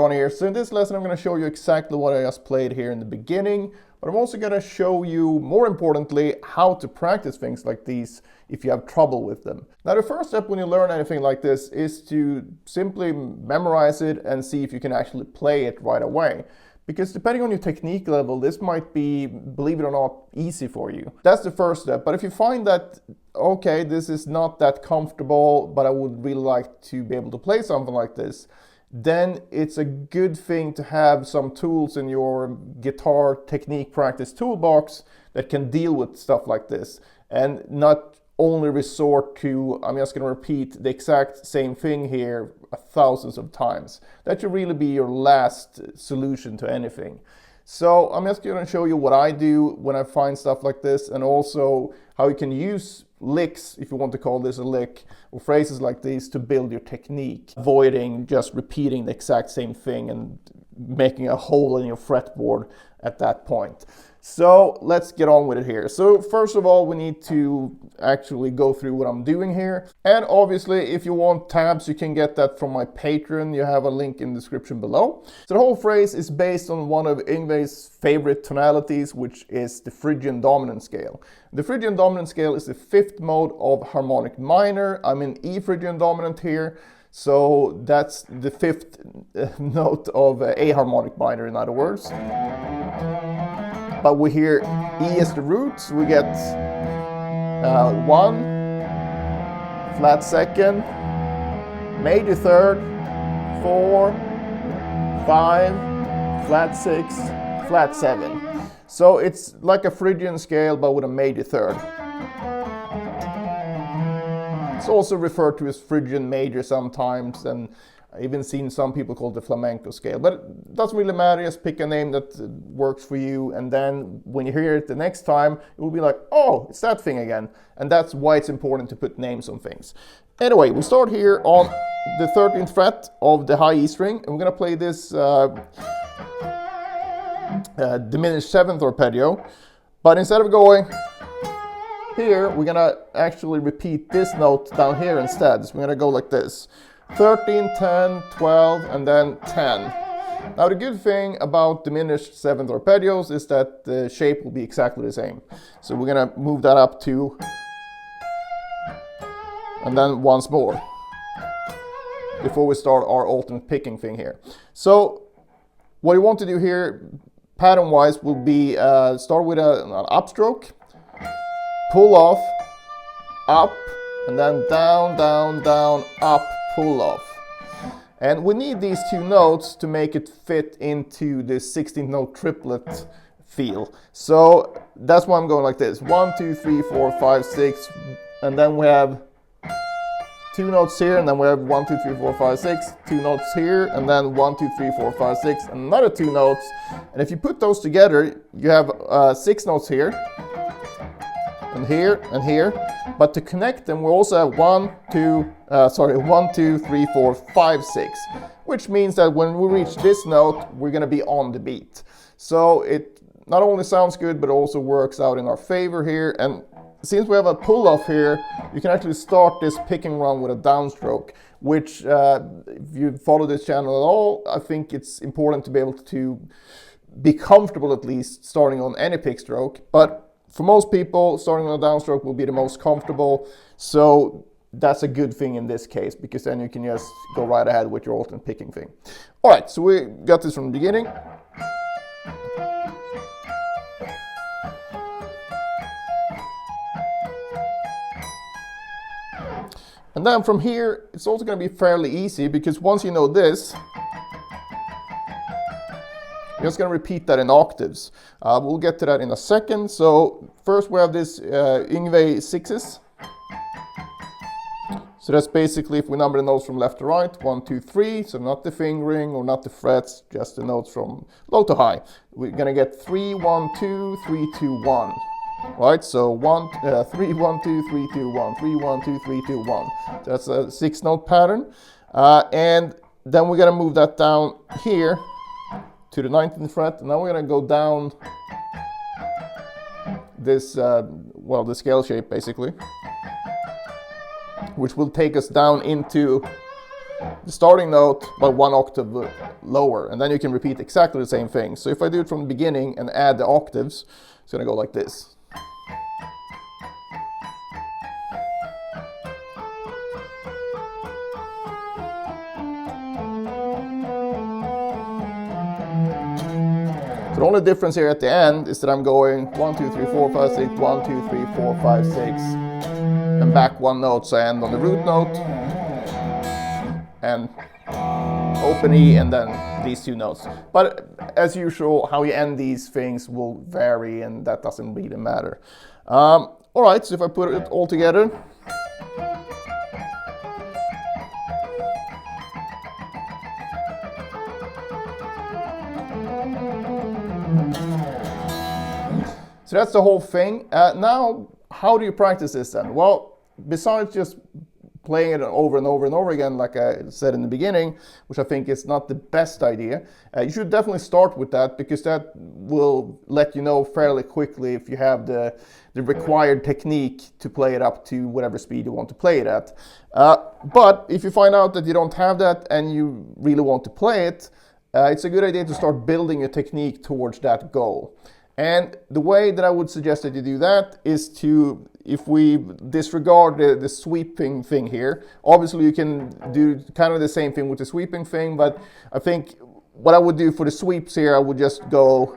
on here. So in this lesson, I'm going to show you exactly what I just played here in the beginning, but I'm also going to show you, more importantly, how to practice things like these if you have trouble with them. Now, the first step when you learn anything like this is to simply memorize it and see if you can actually play it right away. Because depending on your technique level, this might be, believe it or not, easy for you. That's the first step. But if you find that, okay, this is not that comfortable, but I would really like to be able to play something like this, then it's a good thing to have some tools in your guitar technique practice toolbox that can deal with stuff like this and not only resort to, I'm just going to repeat the exact same thing here thousands of times. That should really be your last solution to anything. So I'm just going to show you what I do when I find stuff like this, and also how you can use licks, if you want to call this a lick, or phrases like these to build your technique, avoiding just repeating the exact same thing and making a hole in your fretboard at that point. So let's get on with it here. So first of all, we need to actually go through what I'm doing here. And obviously, if you want tabs, you can get that from my Patreon. You have a link in the description below. So the whole phrase is based on one of Yngwie's favorite tonalities, which is the Phrygian dominant scale. The Phrygian dominant scale is the fifth mode of harmonic minor. I'm in E Phrygian dominant here. So that's the fifth note of A harmonic minor, in other words. But we hear E as the root, so we get 1, flat second, major third, 4, 5, flat 6, flat 7. So it's like a Phrygian scale, but with a major third. It's also referred to as Phrygian major sometimes, and I've even seen some people call it the flamenco scale, but it doesn't really matter. Just pick a name that works for you, and then when you hear it the next time, it will be like, oh, it's that thing again. And that's why it's important to put names on things. Anyway, we start here on the 13th fret of the high E string, and we're going to play this diminished 7th arpeggio. But instead of going here, we're going to actually repeat this note down here instead. So we're going to go like this. 13, 10, 12, and then 10. Now the good thing about diminished 7th arpeggios is that the shape will be exactly the same. So we're going to move that up to, and then once more, before we start our alternate picking thing here. So what you want to do here, pattern-wise, will be start with an upstroke, pull off, up, and then down, down, down, up, pull off. And we need these two notes to make it fit into the 16th note triplet feel. So that's why I'm going like this. 1, 2, 3, 4, 5, 6, and then we have two notes here, and then we have 1, 2, 3, 4, 5, 6, two notes here, and then 1, 2, 3, 4, 5, 6, and another two notes. And if you put those together, you have 6 notes here, and here, and here. But to connect them, we also have 1, 2, 3, 4, 5, 6, which means that when we reach this note, we're going to be on the beat. So it not only sounds good, but also works out in our favor here. And since we have a pull off here, you can actually start this picking run with a downstroke, which if you follow this channel at all, I think it's important to be able to be comfortable at least starting on any pick stroke. But for most people, starting on a downstroke will be the most comfortable. So that's a good thing in this case, because then you can just go right ahead with your alternate picking thing. All right, so we got this from the beginning. And then from here, it's also going to be fairly easy, because once you know this, you're just going to repeat that in octaves. We'll get to that in a second. So first we have this Yngwie 6s. So that's basically, if we number the notes from left to right, 1, 2, 3. So not the fingering or not the frets, just the notes from low to high. We're going to get 3, 1, 2, 3, 2, 1. Right, so 3, 1, 2, 3, 2, 1, 3, 1, 2, 3, 2, 1. So that's a 6-note pattern. And then we're going to move that down here to the 19th fret. And now we're going to go down this, the scale shape basically, which will take us down into the starting note by 1 octave lower, and then you can repeat exactly the same thing. So if I do it from the beginning and add the octaves, it's going to go like this. So the only difference here at the end is that I'm going 1, 2, 3, 4, 5, 6, 1, 2, 3, 4, 5, 6, and back one note, so I end on the root note, and open E, and then these two notes. But as usual, how you end these things will vary, and that doesn't really matter. Alright, so if I put it all together. So that's the whole thing. Now, how do you practice this then? Well, besides just playing it over and over and over again, like I said in the beginning, which I think is not the best idea, you should definitely start with that, because that will let you know fairly quickly if you have the required technique to play it up to whatever speed you want to play it at. But if you find out that you don't have that and you really want to play it, it's a good idea to start building a technique towards that goal. And the way that I would suggest that you do that is to, if we disregard the sweeping thing here, obviously you can do kind of the same thing with the sweeping thing, but I think what I would do for the sweeps here, I would just go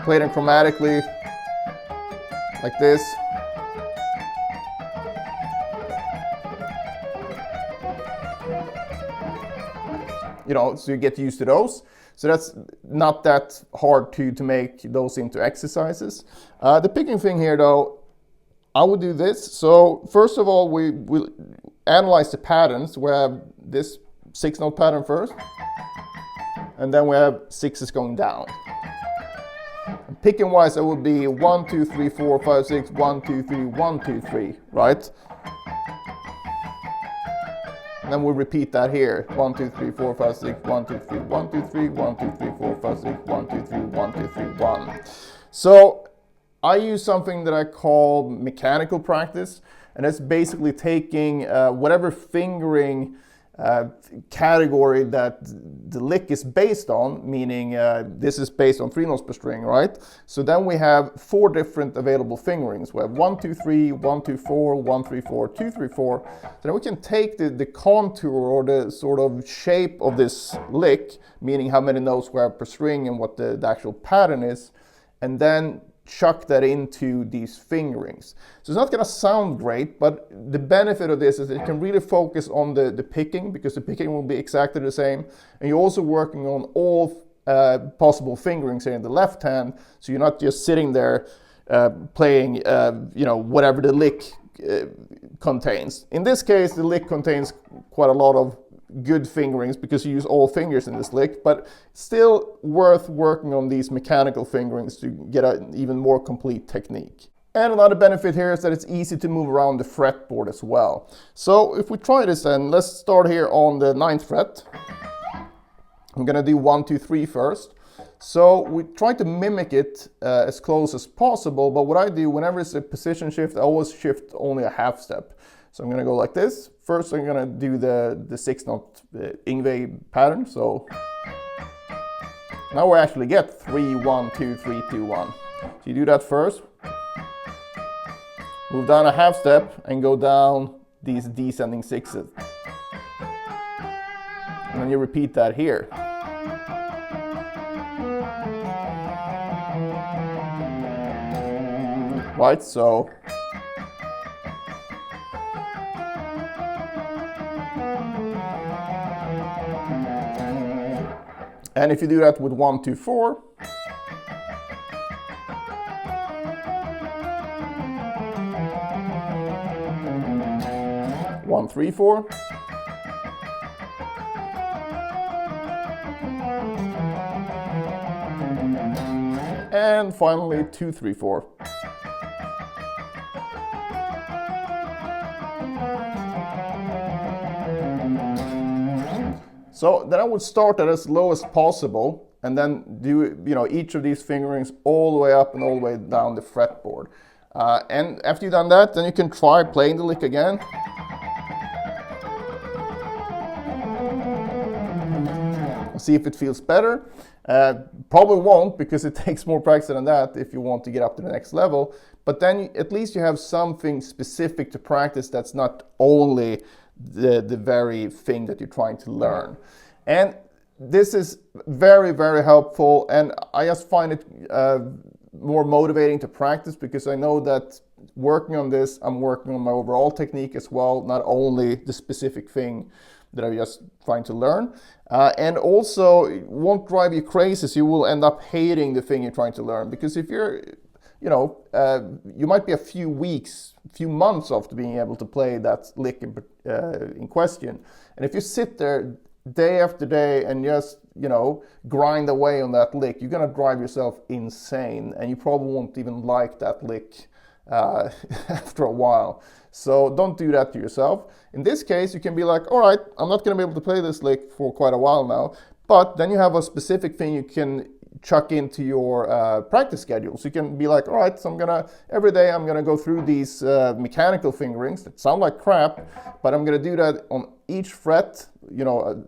play them chromatically like this. You know, so you get used to those. So that's not that hard to make those into exercises. The picking thing here though, I would do this. So first of all, we will analyze the patterns. We have this 6-note pattern first, and then we have sixes going down. And picking wise, that would be 1, 2, 3, 4, 5, 6, 1, 2, 3, 1, 2, 3, right? And then we repeat that here. 1, 2, 3, 4, 5, 6, 1, 2, 3, 1, 2, 3, 1, 2, 3, 4, 5, 6, 1, 2, 3, 1, 2, 3, 1. So I use something that I call mechanical practice, and that's basically taking whatever fingering category that the lick is based on, meaning this is based on 3 notes per string, right? So then we have 4 different available fingerings. We have 1, 2, 3, 1, 2, 4, 1, 3, 4, 2, 3, 4. So then we can take the contour or the sort of shape of this lick, meaning how many notes we have per string and what the actual pattern is, and then chuck that into these fingerings. So it's not going to sound great, but the benefit of this is that you can really focus on the picking, because the picking will be exactly the same, and you're also working on all possible fingerings here in the left hand, so you're not just sitting there playing you know, whatever the lick contains. In this case, the lick contains quite a lot of good fingerings because you use all fingers in this lick, but still worth working on these mechanical fingerings to get an even more complete technique. And another benefit here is that it's easy to move around the fretboard as well. So if we try this then, let's start here on the 9th fret. I'm gonna do 1, 2, 3 first. So we try to mimic it as close as possible, but what I do whenever it's a position shift, I always shift only a half step. So I'm gonna go like this. First I'm gonna do the 6-note Yngwie pattern. So now we actually get 3, 1, 2, 3, 2, 1. So you do that first. Move down a half step and go down these descending 6s. And then you repeat that here. Right, so and if you do that with 1, 2, 4, one, 3, 4, and finally 2, 3, 4. So then I would start at as low as possible and then do, you know, each of these fingerings all the way up and all the way down the fretboard. And after you've done that, then you can try playing the lick again. See if it feels better. Probably won't, because it takes more practice than that if you want to get up to the next level. But then at least you have something specific to practice that's not only the very thing that you're trying to learn. And this is very, very helpful, and I just find it more motivating to practice, because I know that working on this, I'm working on my overall technique as well, not only the specific thing that I'm just trying to learn. And also, it won't drive you crazy, so you will end up hating the thing you're trying to learn. Because if you're, you might be a few weeks, few months after being able to play that lick in question. And if you sit there day after day and just, grind away on that lick, you're gonna drive yourself insane, and you probably won't even like that lick after a while. So don't do that to yourself. In this case, you can be like, all right, I'm not going to be able to play this lick for quite a while now, but then you have a specific thing you can chuck into your practice schedule. So you can be like, all right, so every day I'm gonna go through these mechanical fingerings that sound like crap, but I'm gonna do that on each fret,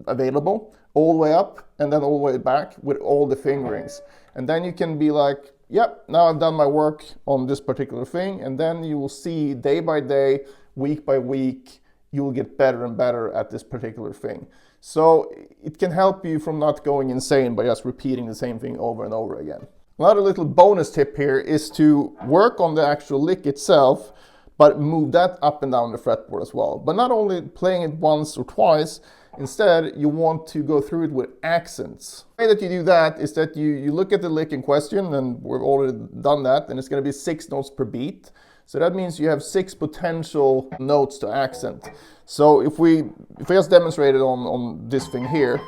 available, all the way up and then all the way back with all the fingerings. And then you can be like, yep, now I've done my work on this particular thing, and then you will see day by day, week by week, you will get better and better at this particular thing. So it can help you from not going insane by just repeating the same thing over and over again. Another little bonus tip here is to work on the actual lick itself, but move that up and down the fretboard as well. But not only playing it once or twice, instead you want to go through it with accents. The way that you do that is that you look at the lick in question, and we've already done that, and it's going to be 6 notes per beat. So that means you have 6 potential notes to accent. So if we just demonstrate it on this thing here,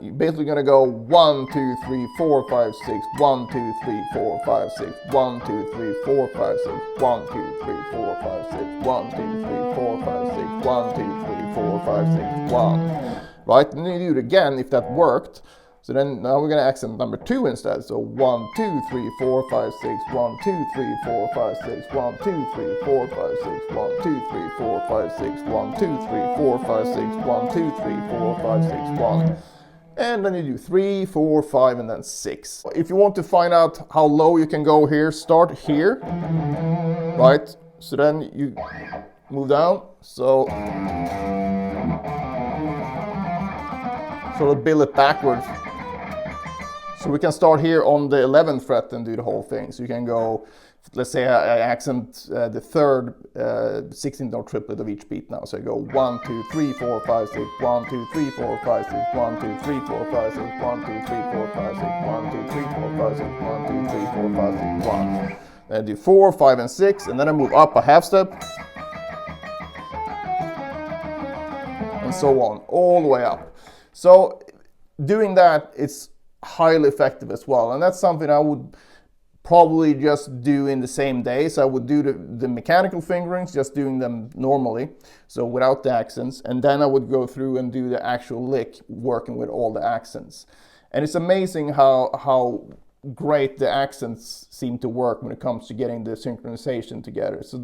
you're basically going to go 1, 2, 3, 4, 5, 6, 1, 2, 3, 4, 5, 6, 1, 2, 3, 4, 5, 6, 1, 2, 3, 4, 5, 6, 1, 2, 3, 4, 5, 6, 1, 2, 3, 4, 5, 6, 1. Right? And then you do it again if that worked. So then now we're going to accent number 2 instead. So 1, 2, 3, 4, 5, 6, 1, 2, 3, 4, 5, 6, 1, 2, 3, 4, 5, 6, 1, 2, 3, 4, 5, 6, 1, 2, 3, 4, 5, 6, 1, 2, 3, 4, 5, 6, 1. And then you do 3, 4, 5, and then 6. If you want to find out how low you can go here, start here, right? So then you move down. So sort of build it backwards. So we can start here on the 11th fret and do the whole thing. So you can go, let's say I accent the third 16th note triplet of each beat now. So I go 1, 2, 3, 4, 5, 6, 1, 2, 3, 4, 5, 6, 1, 2, 3, 4, 5, 6, 1, 2, 3, 4, 5, 6, 1, 2, 3, 4, 5, 6, 1, 2, 3, 4, 5, 6, 1. Then I do 4, 5, and 6, and then I move up a half step. And so on, all the way up. So doing that, it's highly effective as well, and that's something I would probably just do in the same day. So I would do the mechanical fingerings, just doing them normally, so without the accents, and then I would go through and do the actual lick, working with all the accents. And it's amazing how great the accents seem to work when it comes to getting the synchronization together. So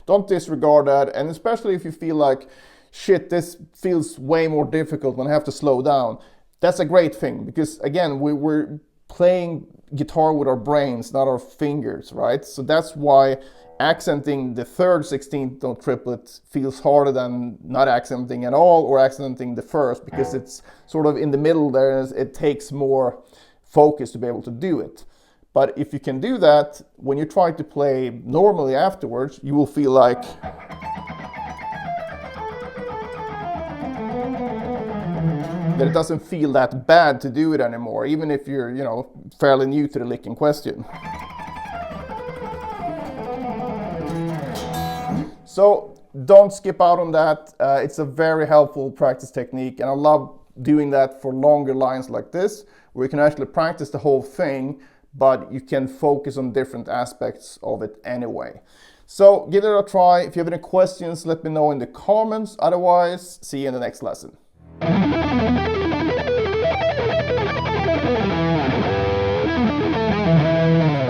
don't disregard that, and especially if you feel like, shit, this feels way more difficult when I have to slow down. That's a great thing, because again, we're playing guitar with our brains, not our fingers, right? So that's why accenting the third 16th note triplet feels harder than not accenting at all, or accenting the first, because it's sort of in the middle there, and it takes more focus to be able to do it. But if you can do that, when you try to play normally afterwards, you will feel like that it doesn't feel that bad to do it anymore, even if you're, fairly new to the lick in question. So don't skip out on that. It's a very helpful practice technique, and I love doing that for longer lines like this, where you can actually practice the whole thing, but you can focus on different aspects of it anyway. So give it a try. If you have any questions, let me know in the comments. Otherwise, see you in the next lesson.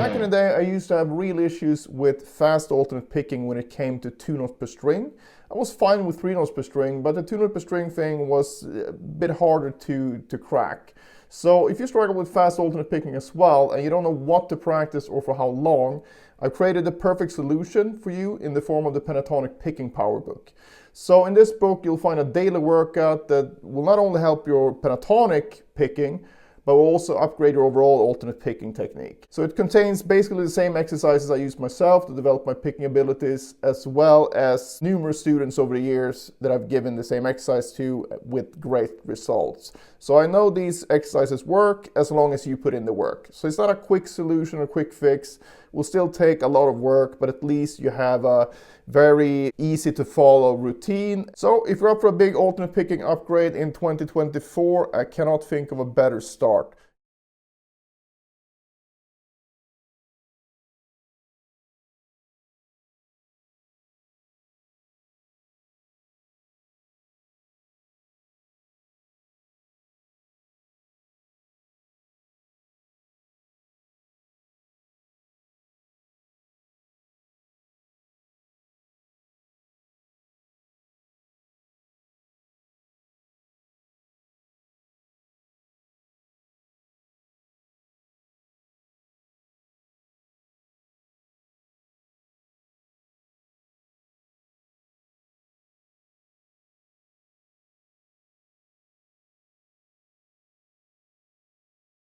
Back in the day, I used to have real issues with fast alternate picking when it came to 2 notes per string. I was fine with 3 notes per string, but the 2 notes per string thing was a bit harder to crack. So if you struggle with fast alternate picking as well, and you don't know what to practice or for how long, I've created the perfect solution for you in the form of the Pentatonic Picking Power Book. So in this book, you'll find a daily workout that will not only help your pentatonic picking, but will also upgrade your overall alternate picking technique. So it contains basically the same exercises I used myself to develop my picking abilities, as well as numerous students over the years that I've given the same exercise to with great results. So I know these exercises work as long as you put in the work. So it's not a quick solution or quick fix. It will still take a lot of work, but at least you have a very easy to follow routine. So if you're up for a big alternate picking upgrade in 2024, I cannot think of a better start.